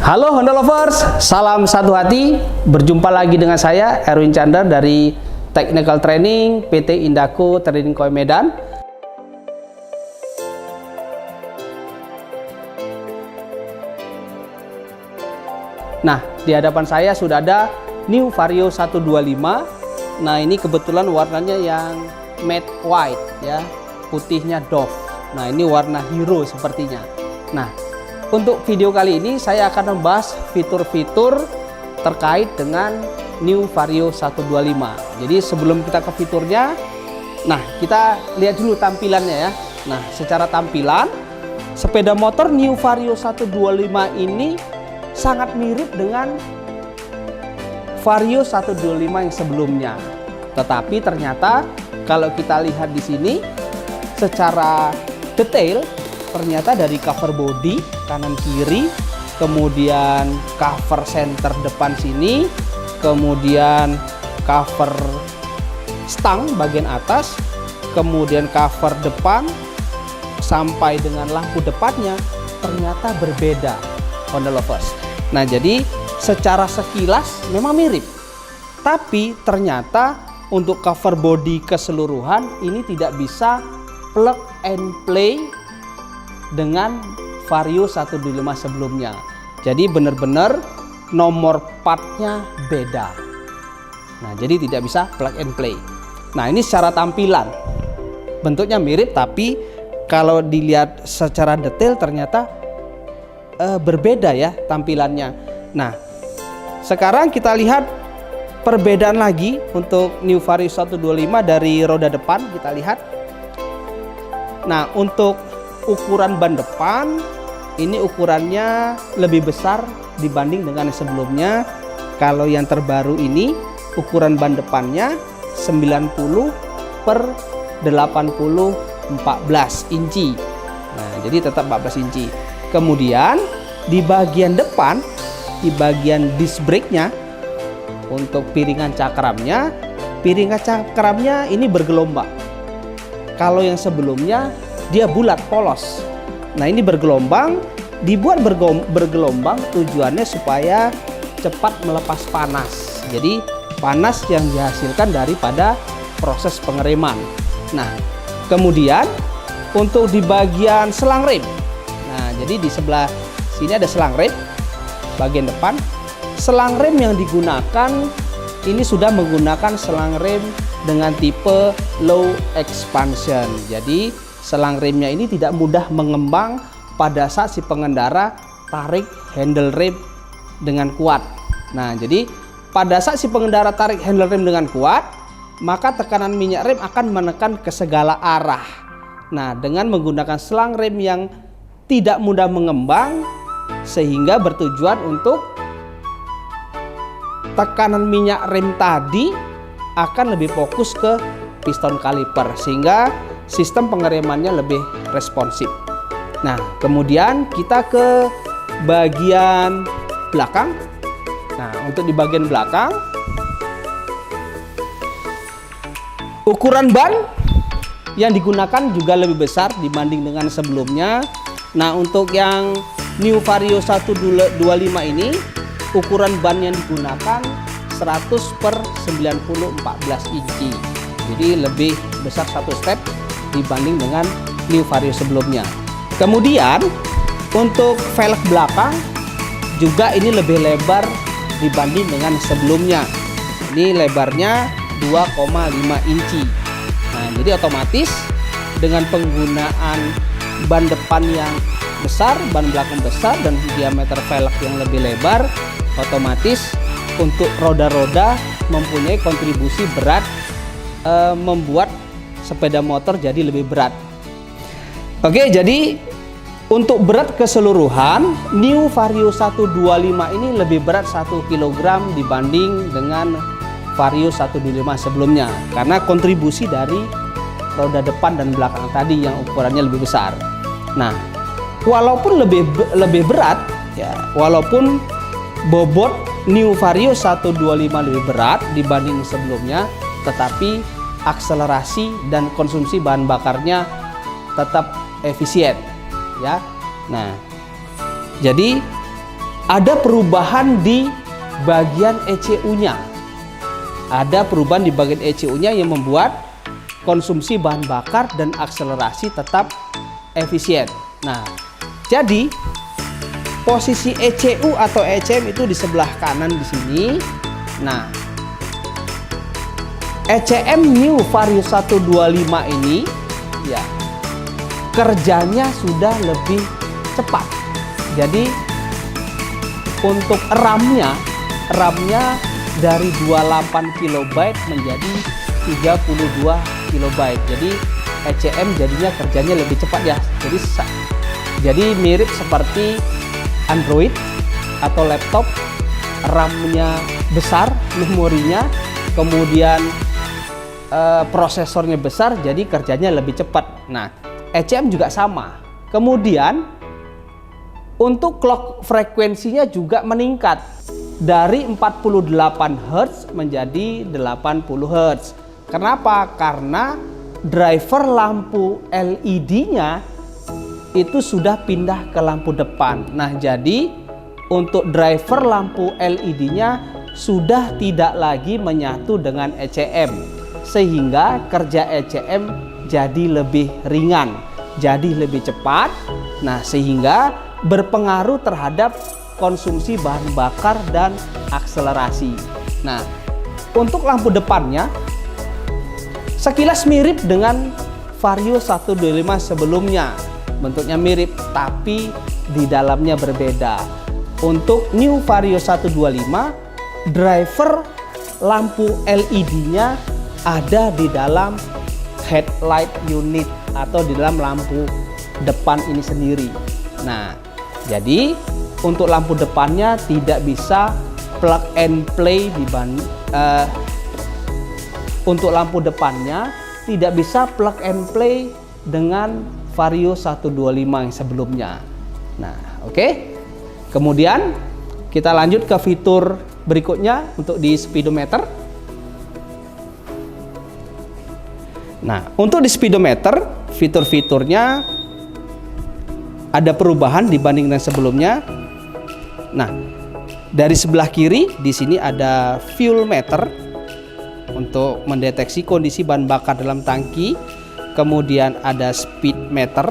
Halo Honda Lovers, salam satu hati. Berjumpa lagi dengan saya Erwin Chandra dari Technical Training PT Indaco Trading Co Medan. Nah, di hadapan saya sudah ada New Vario 125. Nah, ini kebetulan warnanya yang matte white ya, putihnya doff. Nah, ini warna hero sepertinya. Nah, untuk video kali ini saya akan membahas fitur-fitur terkait dengan New Vario 125. Jadi sebelum kita ke fiturnya, nah kita lihat dulu tampilannya ya. Nah, secara tampilan sepeda motor New Vario 125 ini sangat mirip dengan Vario 125 yang sebelumnya. Tetapi ternyata kalau kita lihat di sini secara detail, ternyata dari cover body kanan kiri, kemudian cover center depan sini, kemudian cover stang bagian atas, kemudian cover depan sampai dengan lampu depannya ternyata berbeda, Honda Lovers. Nah, jadi secara sekilas memang mirip, tapi ternyata untuk cover body keseluruhan ini tidak bisa plug and play dengan Vario 125 sebelumnya. Jadi benar-benar nomor partnya beda. Nah, jadi tidak bisa plug and play. Nah, ini secara tampilan bentuknya mirip, tapi kalau dilihat secara detail ternyata berbeda ya tampilannya. Nah, sekarang kita lihat perbedaan lagi untuk New Vario 125 dari roda depan. Kita lihat. Nah, untuk ukuran ban depan ini ukurannya lebih besar dibanding dengan yang sebelumnya. Kalau yang terbaru ini ukuran ban depannya 90 per 80 14 inci. Nah, jadi tetap 14 inci. Kemudian di bagian depan, di bagian disc brake-nya, untuk piringan cakramnya ini bergelombang. Kalau yang sebelumnya dia bulat polos. Nah, ini bergelombang, dibuat bergelombang tujuannya supaya cepat melepas panas. Jadi panas yang dihasilkan daripada proses pengereman. Nah, kemudian untuk di bagian selang rem. Nah, jadi di sebelah sini ada selang rem bagian depan. Selang rem yang digunakan ini sudah menggunakan selang rem dengan tipe low expansion. Jadi selang remnya ini tidak mudah mengembang pada saat si pengendara tarik handle rem dengan kuat. Nah, jadi pada saat si pengendara tarik handle rem dengan kuat, maka tekanan minyak rem akan menekan ke segala arah. Nah, dengan menggunakan selang rem yang tidak mudah mengembang, sehingga bertujuan untuk tekanan minyak rem tadi akan lebih fokus ke piston kaliper, sehingga sistem pengeremannya lebih responsif. Nah, kemudian kita ke bagian belakang. Nah, untuk di bagian belakang, ukuran ban yang digunakan juga lebih besar dibanding dengan sebelumnya. Nah, untuk yang New Vario 125 ini, ukuran ban yang digunakan 100 per 90 14 inci. Jadi lebih besar satu step dibanding dengan New Vario sebelumnya. Kemudian untuk velg belakang juga ini lebih lebar dibanding dengan sebelumnya. Ini lebarnya 2,5 inci. Nah, jadi otomatis dengan penggunaan ban depan yang besar, ban belakang besar, dan diameter velg yang lebih lebar, otomatis untuk roda-roda mempunyai kontribusi berat, membuat sepeda motor jadi lebih berat. Oke, jadi untuk berat keseluruhan New Vario 125 ini lebih berat 1 kg dibanding dengan Vario 125 sebelumnya, karena kontribusi dari roda depan dan belakang tadi yang ukurannya lebih besar. Nah, walaupun lebih berat ya, walaupun bobot New Vario 125 lebih berat dibanding sebelumnya, tetapi akselerasi dan konsumsi bahan bakarnya tetap efisien ya. Nah, jadi ada perubahan di bagian ECU-nya. Ada perubahan di bagian ECU-nya yang membuat konsumsi bahan bakar dan akselerasi tetap efisien. Nah, jadi posisi ECU atau ECM itu di sebelah kanan di sini. Nah, ECM New Vario 125 ini ya kerjanya sudah lebih cepat. Jadi untuk RAM-nya dari 28 KB menjadi 32 KB. Jadi ECM jadinya kerjanya lebih cepat ya. Jadi mirip seperti Android atau laptop, RAM-nya besar, memorinya, kemudian prosesornya besar, jadi kerjanya lebih cepat. Nah, ECM juga sama. Kemudian untuk clock frekuensinya juga meningkat dari 48 Hz menjadi 80 Hz. Kenapa? Karena driver lampu LED-nya itu sudah pindah ke lampu depan. Nah, jadi untuk driver lampu LED-nya sudah tidak lagi menyatu dengan ECM, sehingga kerja ECM jadi lebih ringan, jadi lebih cepat. Nah, sehingga berpengaruh terhadap konsumsi bahan bakar dan akselerasi. Nah, untuk lampu depannya sekilas mirip dengan Vario 125 sebelumnya. Bentuknya mirip, tapi di dalamnya berbeda. Untuk New Vario 125, driver lampu LED-nya ada di dalam headlight unit atau di dalam lampu depan ini sendiri. Nah, jadi untuk lampu depannya tidak bisa plug and play untuk lampu depannya tidak bisa plug and play dengan Vario 125 yang sebelumnya. Nah, oke. Kemudian kita lanjut ke fitur berikutnya untuk di speedometer. Nah, untuk di speedometer, fitur-fiturnya ada perubahan dibanding dengan sebelumnya. Nah, dari sebelah kiri di sini ada fuel meter untuk mendeteksi kondisi bahan bakar dalam tangki. Kemudian ada speed meter.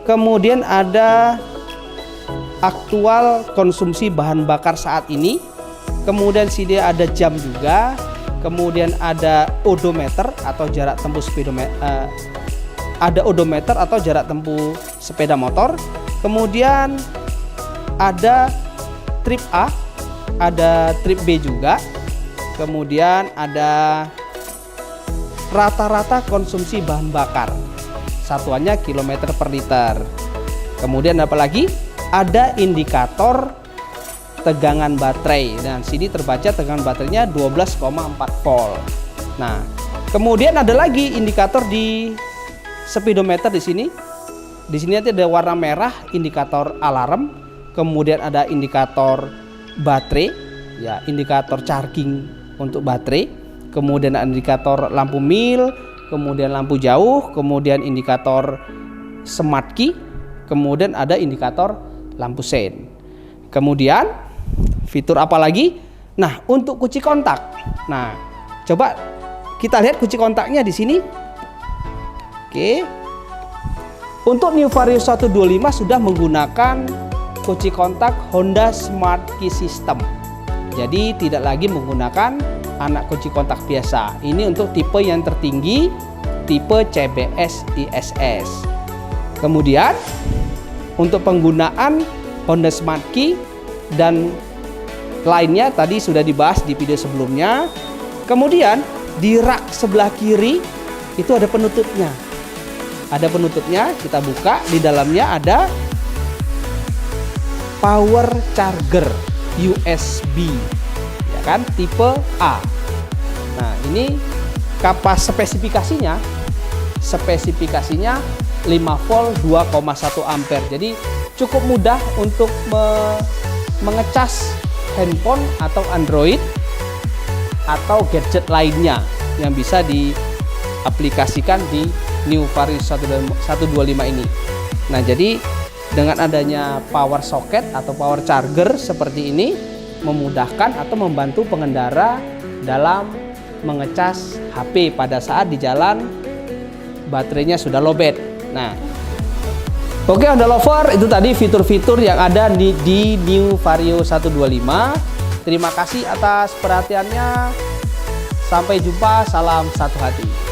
Kemudian ada aktual konsumsi bahan bakar saat ini. Kemudian sini ada jam juga. Kemudian ada odometer atau jarak tempuh speedometer. Ada odometer atau jarak tempuh sepeda motor. Kemudian ada trip A, ada trip B juga. Kemudian ada rata-rata konsumsi bahan bakar, satuannya kilometer per liter. Kemudian apa lagi? Ada indikator tegangan baterai, dan sini terbaca tegangan baterainya 12,4 volt. Nah, kemudian ada lagi indikator di speedometer di sini. Di sini ada warna merah, indikator alarm. Kemudian ada indikator baterai, ya, indikator charging untuk baterai. Kemudian ada indikator lampu mil, kemudian lampu jauh, kemudian indikator smart key, kemudian ada indikator lampu sein. Kemudian fitur apa lagi? Nah, untuk kunci kontak. Nah, coba kita lihat kunci kontaknya di sini. Oke. Untuk New Vario 125 sudah menggunakan kunci kontak Honda Smart Key System. Jadi tidak lagi menggunakan anak kunci kontak biasa. Ini untuk tipe yang tertinggi, tipe CBS ISS. Kemudian untuk penggunaan Honda Smart Key dan lainnya tadi sudah dibahas di video sebelumnya. Kemudian di rak sebelah kiri itu ada penutupnya. Ada penutupnya, kita buka, di dalamnya ada power charger USB, ya kan, tipe A. Nah, ini spesifikasinya 5 volt 2,1 ampere. Jadi cukup mudah untuk mengecas handphone atau Android atau gadget lainnya yang bisa diaplikasikan di New Vario 125 ini. Nah, jadi Dengan adanya power socket atau power charger seperti ini memudahkan atau membantu pengendara dalam mengecas HP pada saat di jalan baterainya sudah lowbat. Nah, oke Honda Lover, itu tadi fitur-fitur yang ada di New Vario 125. Terima kasih atas perhatiannya. Sampai jumpa, salam satu hati.